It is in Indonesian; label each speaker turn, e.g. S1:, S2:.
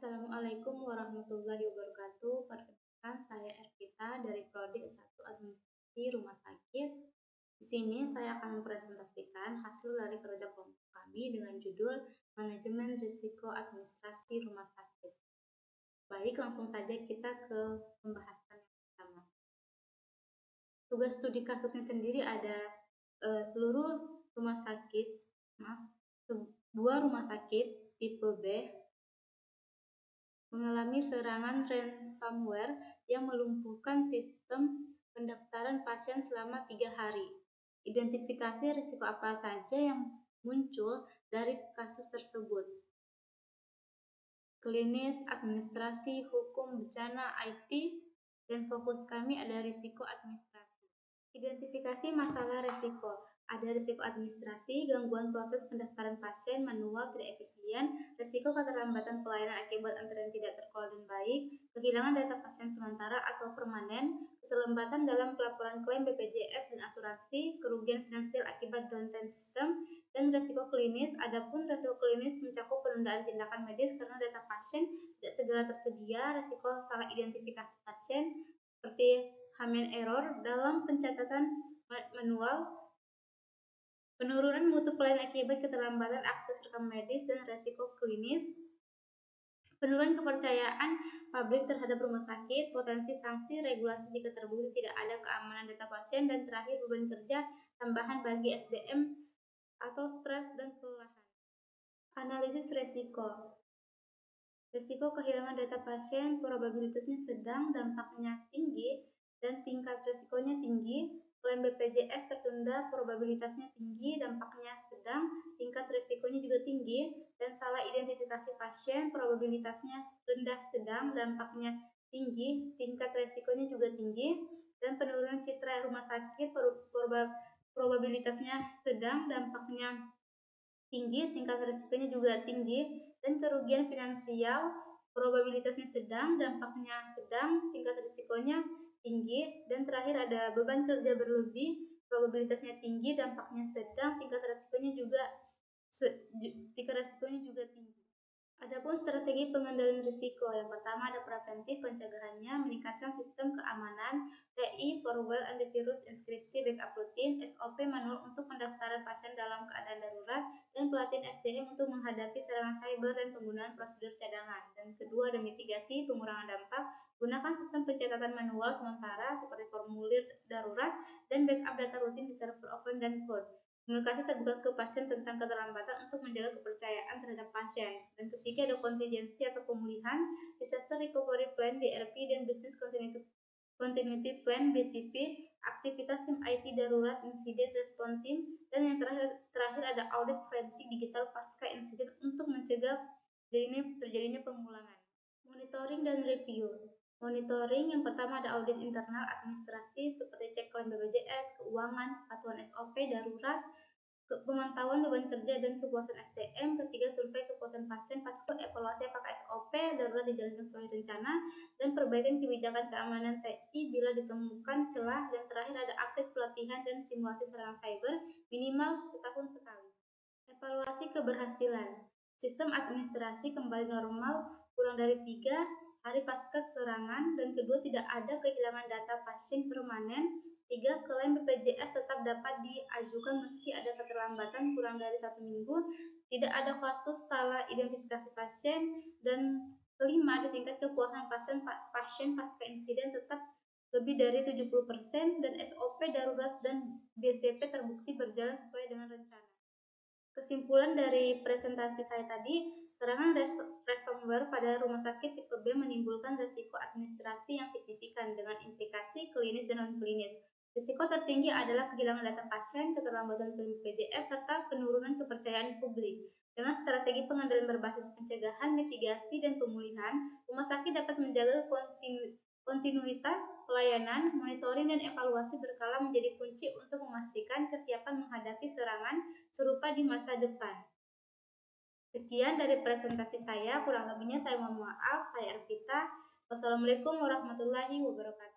S1: Assalamualaikum warahmatullahi wabarakatuh. Perkenalkan, saya Ervita dari Prodi S1 Administrasi Rumah Sakit. Di sini saya akan mempresentasikan hasil dari kerja kelompok kami dengan judul Manajemen Risiko Administrasi Rumah Sakit. Baik, langsung saja kita ke pembahasan yang pertama. Tugas studi kasusnya sendiri ada sebuah rumah sakit tipe B mengalami serangan ransomware yang melumpuhkan sistem pendaftaran pasien selama 3 hari. Identifikasi risiko apa saja yang muncul dari kasus tersebut. Klinis, administrasi, hukum, bencana, IT, dan fokus kami adalah risiko administrasi. Identifikasi masalah risiko. Ada risiko administrasi, gangguan proses pendaftaran pasien, manual tidak efisien, risiko keterlambatan pelayanan akibat antrean tidak terkelola dan baik, kehilangan data pasien sementara atau permanen, keterlambatan dalam pelaporan klaim BPJS dan asuransi, kerugian finansial akibat downtime sistem, dan risiko klinis. Adapun risiko klinis mencakup penundaan tindakan medis karena data pasien tidak segera tersedia, risiko salah identifikasi pasien seperti human error dalam pencatatan manual, penurunan mutu pelayanan akibat keterlambatan akses rekam medis dan risiko klinis, penurunan kepercayaan publik terhadap rumah sakit, potensi sanksi regulasi jika terbukti tidak ada keamanan data pasien, dan terakhir beban kerja tambahan bagi SDM atau stres dan kelelahan. Analisis risiko. Risiko kehilangan data pasien probabilitasnya sedang, dampaknya tinggi, dan tingkat risikonya tinggi. Klaim BPJS tertunda, probabilitasnya tinggi, dampaknya sedang, tingkat risikonya juga tinggi, dan salah identifikasi pasien, probabilitasnya rendah sedang, dampaknya tinggi, tingkat risikonya juga tinggi, dan penurunan citra rumah sakit, probabilitasnya sedang, dampaknya tinggi, tingkat risikonya juga tinggi, dan kerugian finansial, probabilitasnya sedang, dampaknya sedang, tingkat risikonya tinggi, dan terakhir ada beban kerja berlebih, probabilitasnya tinggi, dampaknya sedang, tingkat risikonya juga tinggi. Adapun strategi pengendalian risiko, yang pertama ada preventif, pencegahannya meningkatkan sistem keamanan, TI, firewall, antivirus, inskripsi, backup rutin, SOP manual untuk pendaftaran pasien dalam keadaan darurat, dan pelatihan SDM untuk menghadapi serangan cyber dan penggunaan prosedur cadangan. Dan kedua ada mitigasi, pengurangan dampak, gunakan sistem pencatatan manual sementara seperti formulir darurat dan backup data rutin di server offline dan cloud. Komunikasi terbuka ke pasien tentang keterlambatan untuk menjaga kepercayaan terhadap pasien. Dan ketiga ada kontingensi atau pemulihan, disaster recovery plan DRP dan business continuity plan BCP, aktivitas tim IT darurat, insiden response team, dan yang terakhir ada audit forensik digital pasca insiden untuk mencegah terjadinya pengulangan. Monitoring dan review. Monitoring yang pertama ada audit internal administrasi seperti cek klaim BPJS, keuangan, patuhan SOP darurat, pemantauan beban kerja dan kepuasan SDM. Ketiga survei kepuasan pasien pasca evaluasi apakah SOP darurat dijalankan sesuai rencana, dan perbaikan kebijakan keamanan TI bila ditemukan celah, dan terakhir ada update pelatihan dan simulasi serangan cyber minimal setahun sekali. Evaluasi keberhasilan. Sistem administrasi kembali normal kurang dari 3 hari pasca serangan, dan kedua tidak ada kehilangan data pasien permanen. 3. Klaim BPJS tetap dapat diajukan meski ada keterlambatan kurang dari 1 minggu, tidak ada kasus salah identifikasi pasien, dan kelima ada tingkat kepuasan pasien pasca insiden tetap lebih dari 70%, dan SOP darurat dan BCP terbukti berjalan sesuai dengan rencana. Kesimpulan dari presentasi saya tadi, serangan ransomware pada rumah sakit tipe B menimbulkan risiko administrasi yang signifikan dengan implikasi klinis dan non-klinis. Risiko tertinggi adalah kehilangan data pasien, keterlambatan klaim BPJS, serta penurunan kepercayaan publik. Dengan strategi pengendalian berbasis pencegahan, mitigasi, dan pemulihan, rumah sakit dapat menjaga kontinuitas pelayanan, monitoring, dan evaluasi berkala menjadi kunci untuk memastikan kesiapan menghadapi serangan serupa di masa depan. Sekian dari presentasi saya, kurang lebihnya saya mohon maaf. Saya Ervita. Wassalamualaikum warahmatullahi wabarakatuh.